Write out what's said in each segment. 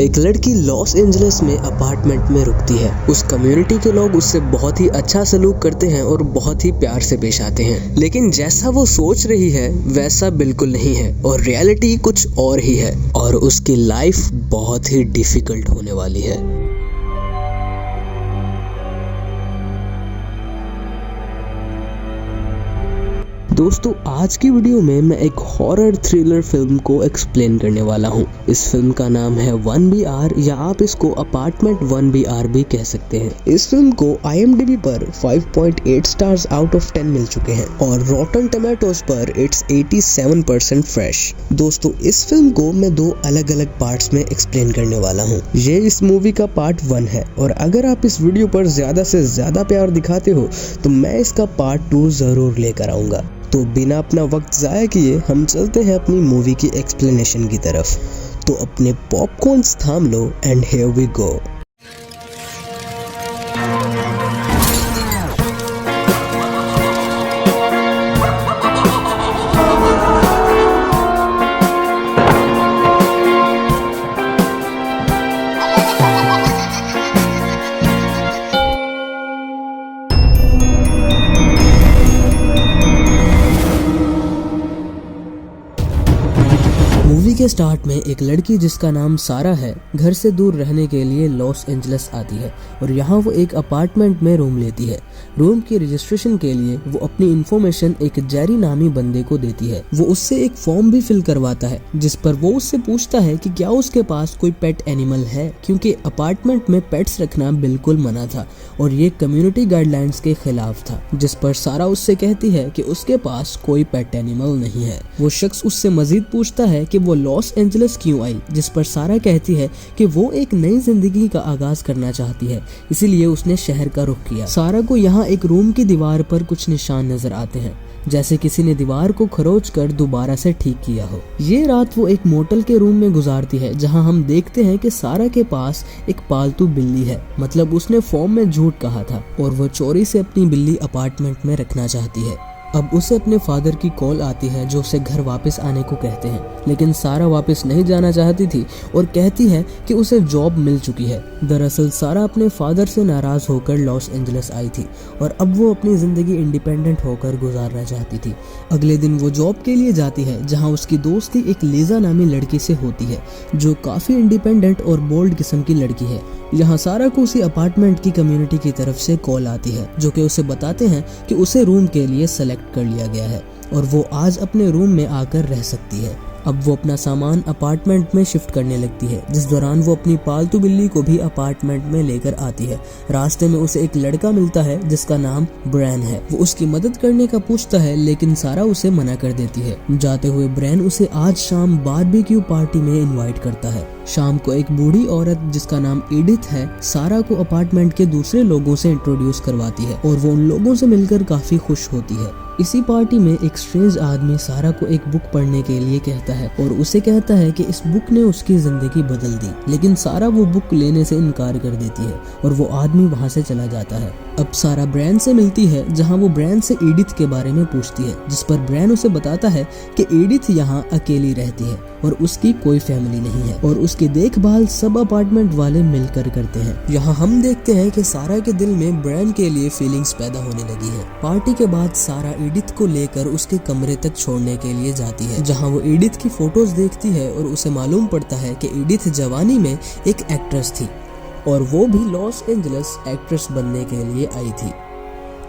एक लड़की Los Angeles में अपार्टमेंट में रुकती है। उस कम्युनिटी के लोग उससे बहुत ही अच्छा सलूक करते हैं और बहुत ही प्यार से पेश आते हैं, लेकिन जैसा वो सोच रही है वैसा बिल्कुल नहीं है और रियलिटी कुछ और ही है और उसकी लाइफ बहुत ही डिफिकल्ट होने वाली है। दोस्तों, आज की वीडियो में मैं एक हॉरर थ्रिलर फिल्म को एक्सप्लेन करने वाला हूँ। इस फिल्म का नाम है 1BR या आप इसको अपार्टमेंट 1BR भी कह सकते हैं। इस फिल्म को IMDb पर 5.8 स्टार्स आउट ऑफ 10 मिल चुके हैं और रॉटन टोमेटोज पर इट्स 87% फ्रेश। दोस्तों, इस फिल्म को मैं दो अलग अलग पार्ट्स में एक्सप्लेन करने वाला हूँ। ये इस मूवी का पार्ट 1 है और अगर आप इस वीडियो पर ज्यादा से ज्यादा प्यार दिखाते हो तो मैं इसका पार्ट 2 जरूर लेकर आऊंगा। तो बिना अपना वक्त ज़ाया किए हम चलते हैं अपनी मूवी की एक्सप्लेनेशन की तरफ। तो अपने पॉपकॉर्न्स थाम लो and here we go. Movie के स्टार्ट में एक लड़की जिसका नाम सारा है घर से दूर रहने के लिए लॉस एंजलिस आती है और यहाँ वो एक अपार्टमेंट में रूम लेती है। रूम की रजिस्ट्रेशन के लिए वो अपनी इन्फॉर्मेशन एक जेरी नामी बंदे को देती है। वो उससे एक फॉर्म भी फिल करवाता है जिस पर वो उससे पूछता है कि क्या उसके पास कोई पेट एनिमल है, क्योंकि अपार्टमेंट में पेट्स रखना बिल्कुल मना था और ये कम्युनिटी गाइडलाइंस के खिलाफ था। जिस पर सारा उससे कहती है कि उसके पास कोई पेट एनिमल नहीं है। वो शख्स उससे मजीद पूछता है कि वो लॉस एंजलिस क्यों आई, जिस पर सारा कहती है कि वो एक नई जिंदगी का आगाज करना चाहती है, इसीलिए उसने शहर का रुख किया। सारा को यहाँ एक रूम की दीवार पर कुछ निशान नजर आते हैं, जैसे किसी ने दीवार को खरोच कर दोबारा से ठीक किया हो। ये रात वो एक मोटल के रूम में गुजारती है जहां हम देखते हैं कि सारा के पास एक पालतू बिल्ली है। मतलब उसने फॉर्म में झूठ कहा था और वो चोरी से अपनी बिल्ली अपार्टमेंट में रखना चाहती है। अब उसे अपने फादर की कॉल आती है जो उसे घर वापस आने को कहते हैं, लेकिन सारा वापस नहीं जाना चाहती थी और कहती है कि उसे जॉब मिल चुकी है। दरअसल सारा अपने फादर से नाराज होकर लॉस एंजलिस आई थी और अब वो अपनी जिंदगी इंडिपेंडेंट होकर गुजारना चाहती थी। अगले दिन वो जॉब के लिए जाती है जहाँ उसकी दोस्ती एक लीजा नामी लड़की से होती है जो काफी इंडिपेंडेंट और बोल्ड किस्म की लड़की है। यहाँ सारा को उसी अपार्टमेंट की कम्युनिटी की तरफ से कॉल आती है जो कि उसे बताते हैं कि उसे रूम के लिए सेलेक्ट कर लिया गया है और वो आज अपने रूम में आकर रह सकती है। अब वो अपना सामान अपार्टमेंट में शिफ्ट करने लगती है, जिस दौरान वो अपनी पालतू बिल्ली को भी अपार्टमेंट में लेकर आती है। रास्ते में उसे एक लड़का मिलता है जिसका नाम ब्रैन है। वो उसकी मदद करने का पूछता है लेकिन सारा उसे मना कर देती है। जाते हुए ब्रैन उसे आज शाम बारबेक्यू पार्टी में इनवाइट करता है। शाम को एक बूढ़ी औरत जिसका नाम एडिथ है सारा को अपार्टमेंट के दूसरे लोगों से इंट्रोड्यूस करवाती है और वो उन लोगों से मिलकर काफी खुश होती है। इसी पार्टी में एक स्ट्रेंज आदमी सारा को एक बुक पढ़ने के लिए कहता है और उसे कहता है कि इस बुक ने उसकी जिंदगी बदल दी, लेकिन सारा वो बुक लेने से इनकार कर देती है और वो आदमी वहाँ से चला जाता है। अब सारा ब्रैन से मिलती है जहाँ वो ब्रैन से एडिथ के बारे में पूछती है, जिस पर ब्रैन उसे बताता है कि एडिथ यहाँ अकेली रहती है और उसकी कोई फैमिली नहीं है और उसकी देखभाल सब अपार्टमेंट वाले मिलकर करते हैं। यहाँ हम देखते हैं कि सारा के दिल में ब्रैन के लिए फीलिंग्स पैदा होने लगी है। पार्टी के बाद सारा एडिथ को लेकर उसके कमरे तक छोड़ने के लिए जाती है जहाँ वो एडिथ की फोटोज देखती है और उसे मालूम पड़ता है कि एडिथ जवानी में एक एक्ट्रेस थी और वो भी लॉस एंजलिस एक्ट्रेस बनने के लिए आई थी।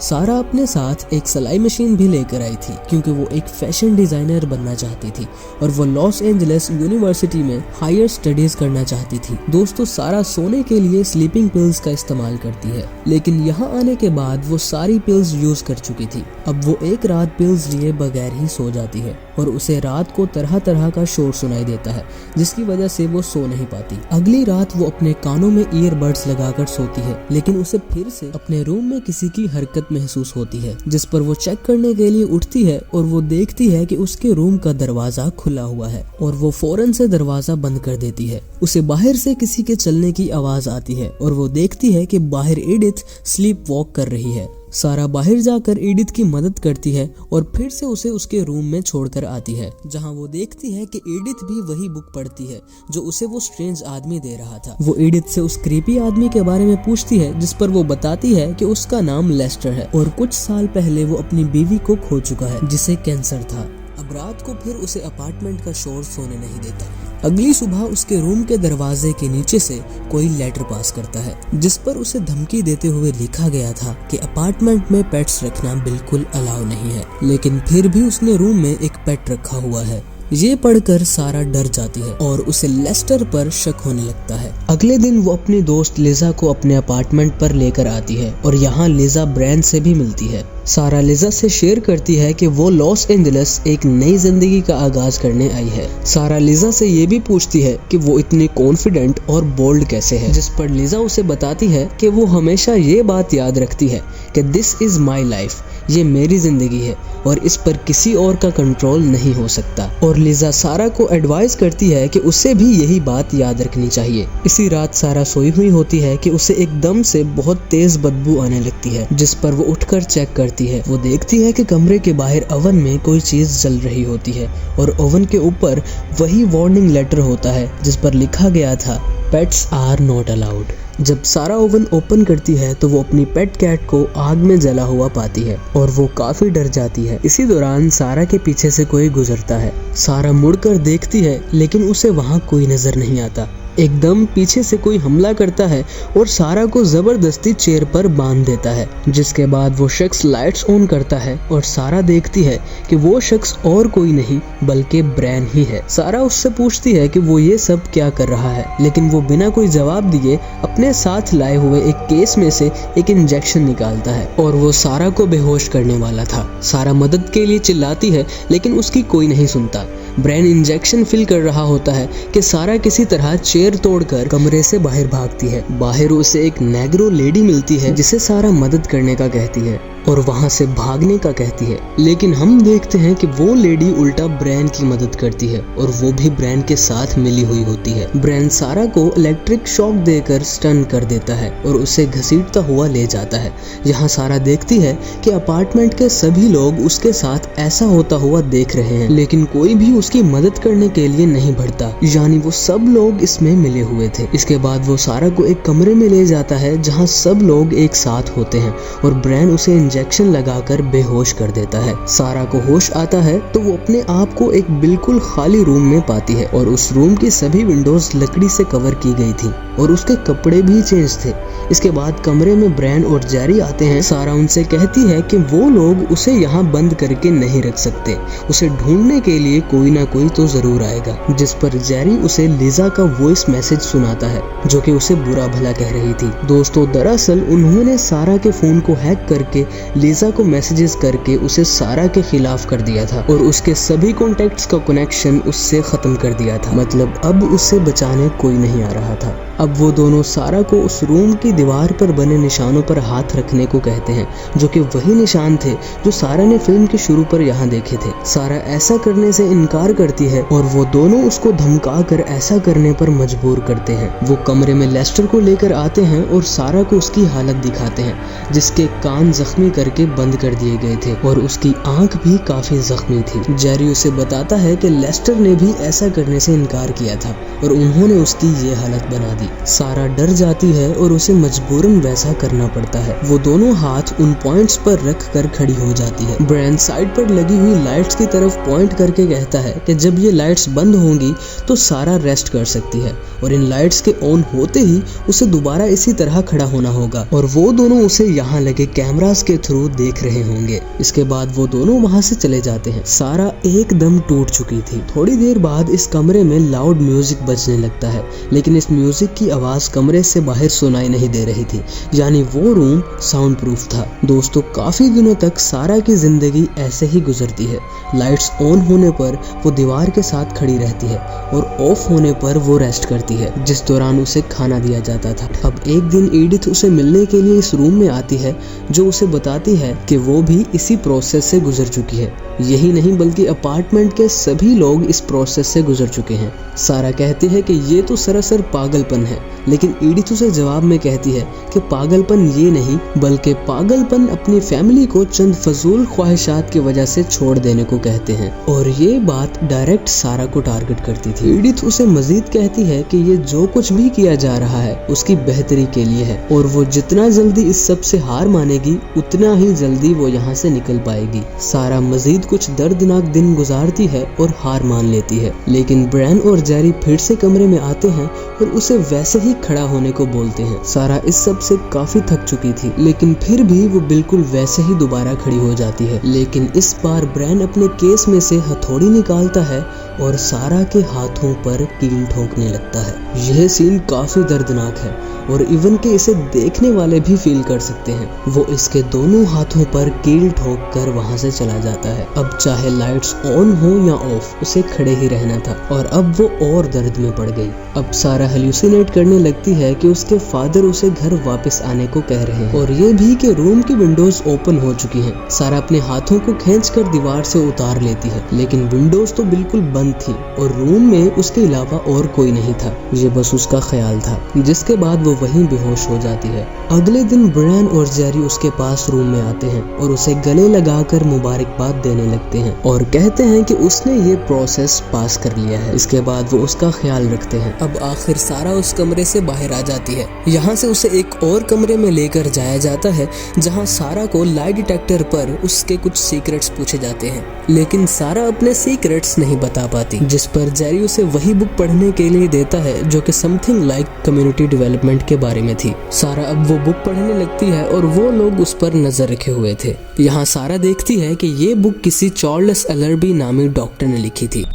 सारा अपने साथ एक सिलाई मशीन भी लेकर आई थी क्योंकि वो एक फैशन डिजाइनर बनना चाहती थी और वो लॉस एंजलिस यूनिवर्सिटी में हायर स्टडीज करना चाहती थी। दोस्तों, सारा सोने के लिए स्लीपिंग पिल्स का इस्तेमाल करती है, लेकिन यहाँ आने के बाद वो सारी पिल्स यूज कर चुकी थी। अब वो एक रात पिल्स लिए बगैर ही सो जाती है और उसे रात को तरह तरह का शोर सुनाई देता है जिसकी वजह से वो सो नहीं पाती। अगली रात वो अपने कानों में ईयरबड्स लगाकर सोती है, लेकिन उसे फिर से अपने रूम में किसी की हरकत महसूस होती है, जिस पर वो चेक करने के लिए उठती है और वो देखती है कि उसके रूम का दरवाजा खुला हुआ है और वो फौरन से दरवाजा बंद कर देती है। उसे बाहर से किसी के चलने की आवाज आती है और वो देखती है कि बाहर एडिथ स्लीप वॉक कर रही है। सारा बाहर जाकर एडिथ की मदद करती है और फिर से उसे उसके रूम में छोड़कर आती है, जहां वो देखती है कि एडिथ भी वही बुक पढ़ती है जो उसे वो स्ट्रेंज आदमी दे रहा था। वो एडिथ से उस क्रीपी आदमी के बारे में पूछती है, जिस पर वो बताती है कि उसका नाम लेस्टर है और कुछ साल पहले वो अपनी बीवी को खो चुका है जिसे कैंसर था। अब रात को फिर उसे अपार्टमेंट का शोर सोने नहीं देता। अगली सुबह उसके रूम के दरवाजे के नीचे से कोई लेटर पास करता है, जिस पर उसे धमकी देते हुए लिखा गया था कि अपार्टमेंट में पेट्स रखना बिल्कुल अलाउ नहीं है, लेकिन फिर भी उसने रूम में एक पेट रखा हुआ है। ये पढ़कर सारा डर जाती है और उसे लेस्टर पर शक होने लगता है। अगले दिन वो अपनी दोस्त लिजा को अपने अपार्टमेंट पर लेकर आती है और यहाँ लिजा ब्रैन से भी मिलती है। सारा लिजा से शेयर करती है कि वो लॉस एंजलिस एक नई जिंदगी का आगाज करने आई है। सारा लिजा से ये भी पूछती है कि वो इतनी कॉन्फिडेंट और बोल्ड कैसे है, जिस पर लिजा उसे बताती है कि वो हमेशा ये बात याद रखती है कि दिस इज माई लाइफ, ये मेरी जिंदगी है और इस पर किसी और का कंट्रोल नहीं हो सकता। और लिजा सारा को एडवाइस करती है कि उसे भी यही बात याद रखनी चाहिए। इसी रात सारा सोई हुई होती है कि उसे एकदम से बहुत तेज बदबू आने लगती है, जिस पर वो उठकर चेक करती है। वो देखती है कि कमरे के बाहर ओवन में कोई चीज जल रही होती है और ओवन के ऊपर वही वार्निंग लेटर होता है जिस पर लिखा गया था पेट्स आर नॉट अलाउड। जब सारा ओवन ओपन करती है तो वो अपनी पेट कैट को आग में जला हुआ पाती है और वो काफी डर जाती है। इसी दौरान सारा के पीछे से कोई गुजरता है। सारा मुड़कर देखती है लेकिन उसे वहाँ कोई नजर नहीं आता। एकदम पीछे से कोई हमला करता है और सारा को जबरदस्ती चेयर पर बांध देता है, जिसके बाद वो शख्स लाइट्स ऑन करता है और सारा देखती है कि वो शख्स और कोई नहीं बल्कि ब्रैन ही है। सारा उससे पूछती है कि वो ये सब क्या कर रहा है, लेकिन वो बिना कोई जवाब दिए अपने साथ लाए हुए एक केस में से एक इंजेक्शन निकालता है और वो सारा को बेहोश करने वाला था। सारा मदद के लिए चिल्लाती है लेकिन उसकी कोई नहीं सुनता। ब्रैन इंजेक्शन फिल कर रहा होता है कि सारा किसी तरह चेयर तोड़कर कमरे से बाहर भागती है। बाहर उसे एक नेग्रो लेडी मिलती है जिसे सारा मदद करने का कहती है और वहां से भागने का कहती है, लेकिन हम देखते हैं कि वो लेडी उल्टा ब्रैन की मदद करती है और वो भी ब्रैन के साथ मिली हुई होती है। ब्रैन सारा को इलेक्ट्रिक शॉक देकर स्टन कर देता है और उसे घसीटता हुआ ले जाता है। यहाँ सारा देखती है कि अपार्टमेंट के सभी लोग उसके साथ ऐसा होता हुआ देख रहे हैं, लेकिन कोई भी उसकी मदद करने के लिए नहीं बढ़ता, यानी वो सब लोग इसमें मिले हुए थे। इसके बाद वो सारा को एक कमरे में ले जाता है जहाँ सब लोग एक साथ होते हैं और ब्रैन उसे इंजेक्शन लगाकर बेहोश कर देता है। सारा को होश आता है तो वो अपने आप को एक बिल्कुल खाली रूम में पाती है और उस रूम की सभी विंडोज लकड़ी से कवर की गई थी और उसके कपड़े भी चेंज थे। इसके बाद कमरे में ब्रैन और जेरी आते हैं। सारा उनसे कहती है कि वो लोग उसे यहाँ बंद करके नहीं रख सकते, उसे ढूंढने के लिए कोई ना कोई तो जरूर आएगा, जिस पर जेरी उसे लिजा का वॉइस मैसेज सुनाता है जो कि उसे बुरा भला कह रही थी। दोस्तों, दरअसल उन्होंने सारा के फोन को हैक करके लिजा को मैसेजेस करके उसे सारा के खिलाफ कर दिया था और उसके सभी कॉन्टेक्ट्स का कनेक्शन उससे खत्म कर दिया था। मतलब अब उससे बचाने कोई नहीं आ रहा था। अब वो दोनों सारा को उस रूम की दीवार पर बने निशानों पर हाथ रखने को कहते हैं, जो कि वही निशान थे जो सारा ने फिल्म के शुरू पर यहाँ देखे थे। सारा ऐसा करने से इनकार करती है और वो दोनों उसको धमका कर ऐसा करने पर मजबूर करते हैं। वो कमरे में लेस्टर को लेकर आते हैं और सारा को उसकी हालत दिखाते हैं, जिसके कान जख्मी करके बंद कर दिए गए थे और उसकी आंख भी काफी जख्मी थी। जेरी उसे बताता है कि लेस्टर ने भी ऐसा करने से इनकार किया था और उन्होंने उसकी ये हालत बना दी। सारा डर जाती है और उसे मजबूरन वैसा करना पड़ता है। वो दोनों हाथ उन पॉइंट्स पर रख कर खड़ी हो जाती है। ब्रैन साइड पर लगी हुई लाइट्स की तरफ पॉइंट करके कहता है कि जब ये लाइट्स बंद होंगी तो सारा रेस्ट कर सकती है और इन लाइट्स के ऑन होते ही उसे दोबारा इसी तरह खड़ा होना होगा और वो दोनों उसे यहाँ लगे कैमरास के थ्रू देख रहे होंगे। इसके बाद वो दोनों वहाँ से चले जाते हैं। सारा एकदम टूट चुकी थी। थोड़ी देर बाद इस कमरे में लाउड म्यूजिक बजने लगता है, लेकिन इस म्यूजिक की आवाज कमरे से बाहर सुनाई नहीं दे रही थी, यानी वो रूम साउंड प्रूफ था। दोस्तों, काफी दिनों तक सारा की जिंदगी ऐसे ही गुजरती है। लाइट्स ऑन होने पर वो दीवार के साथ खड़ी रहती है और ऑफ होने पर वो रेस्ट करती है, जिस दौरान उसे खाना दिया जाता था। अब एक दिन एडिथ उसे मिलने के लिए इस रूम में आती है, जो उसे बताती है कि वो भी इसी प्रोसेस से गुजर चुकी है यही नहीं बल्कि अपार्टमेंट के सभी लोग इस प्रोसेस से गुजर चुके हैं। सारा कहती है कि ये तो सरासर पागलपन है, लेकिन एडिथ उसे जवाब में कहती है कि पागलपन ये नहीं बल्कि पागलपन अपनी फैमिली को चंद फजूल ख्वाहिशात की वजह से छोड़ देने को कहते हैं। और ये बात डायरेक्ट सारा को टारगेट करती थी। एडिथ उसे मजीद कहती है कि ये जो कुछ भी किया जा रहा है उसकी बेहतरी के लिए है और वो जितना जल्दी इस सब से हार मानेगी उतना ही जल्दी वो यहाँ से निकल पाएगी। सारा मजीद कुछ दर्दनाक दिन गुजारती है और हार मान लेती है, लेकिन ब्रैन और जेरी फिर से कमरे में आते हैं और उसे वैसे ही खड़ा होने को बोलते हैं। सारा इस सब से काफी थक चुकी थी, लेकिन फिर भी वो बिल्कुल वैसे ही दोबारा खड़ी हो जाती है। लेकिन इस बार ब्रैन अपने केस में से हथौड़ी निकालता है और सारा के हाथों पर कील ठोकने लगता है। यह सीन काफी दर्दनाक है और इवन के इसे देखने वाले भी फील कर सकते हैं। वो इसके दोनों हाथों पर कील ठोक कर वहाँ से चला जाता है। अब चाहे लाइट्स ऑन हो या ऑफ, उसे खड़े ही रहना था और अब वो और दर्द में पड़ गई। अब सारा हेल्यूसिनेट करने लगती है कि उसके फादर उसे घर वापस आने को कह रहे हैं और ये भी कि रूम की विंडोज ओपन हो चुकी हैं। सारा अपने हाथों को खींचकर दीवार से उतार लेती है, लेकिन विंडोज तो बिल्कुल बंद थी और रूम में उसके अलावा और कोई नहीं था। ये बस उसका ख्याल था, जिसके बाद वो वहीं बेहोश हो जाती है। अगले दिन ब्रैन और जेरी उसके पास रूम में आते हैं और उसे गले लगाकर मुबारकबाद देने लगते हैं और कहते हैं कि उसने ये प्रोसेस पास कर लिया है। इसके बाद वो उसका ख्याल रखते हैं। अब आखिर सारा उस कमरे से बाहर आ जाती है। यहाँ से उसे एक और कमरे में लेकर जाया जाता है जहाँ सारा को लाई डिटेक्टर पर उसके कुछ सीक्रेट्स पूछे जाते हैं, लेकिन सारा अपने सीक्रेट्स नहीं बता पाती, जिस पर जेरी उसे वही बुक पढ़ने के लिए देता है जो कि समथिंग लाइक कम्युनिटी डेवलपमेंट के बारे में थी। सारा अब वो बुक पढ़ने लगती है और वो लोग उस पर नजर रखे हुए थे। यहाँ सारा देखती है कि ये बुक किसी चार्ल्स एलरबी नामी डॉक्टर ने लिखी थी।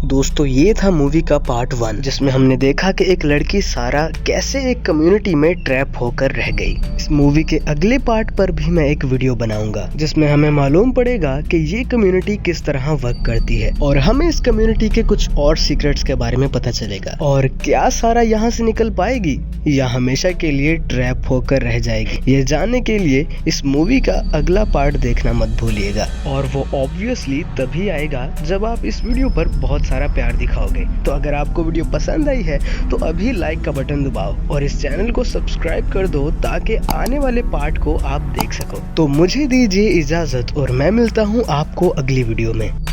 दोस्तों, ये था मूवी का पार्ट 1, जिसमें हमने देखा कि एक लड़की सारा कैसे एक कम्युनिटी में ट्रैप होकर रह गई। इस मूवी के अगले पार्ट पर भी मैं एक वीडियो बनाऊंगा जिसमें हमें मालूम पड़ेगा कि ये कम्युनिटी किस तरह वर्क करती है और हमें इस कम्युनिटी के कुछ और सीक्रेट्स के बारे में पता चलेगा। और क्या सारा यहाँ से निकल पाएगी या हमेशा के लिए ट्रैप होकर रह जाएगी, ये जानने के लिए इस मूवी का अगला पार्ट देखना मत भूलिएगा। और वो ऑब्वियसली तभी आएगा जब आप इस वीडियो पर बहुत सारा प्यार दिखाओगे। तो अगर आपको वीडियो पसंद आई है तो अभी लाइक का बटन दबाओ और इस चैनल को सब्सक्राइब कर दो ताकि आने वाले पार्ट को आप देख सको। तो मुझे दीजिए इजाजत और मैं मिलता हूँ आपको अगली वीडियो में।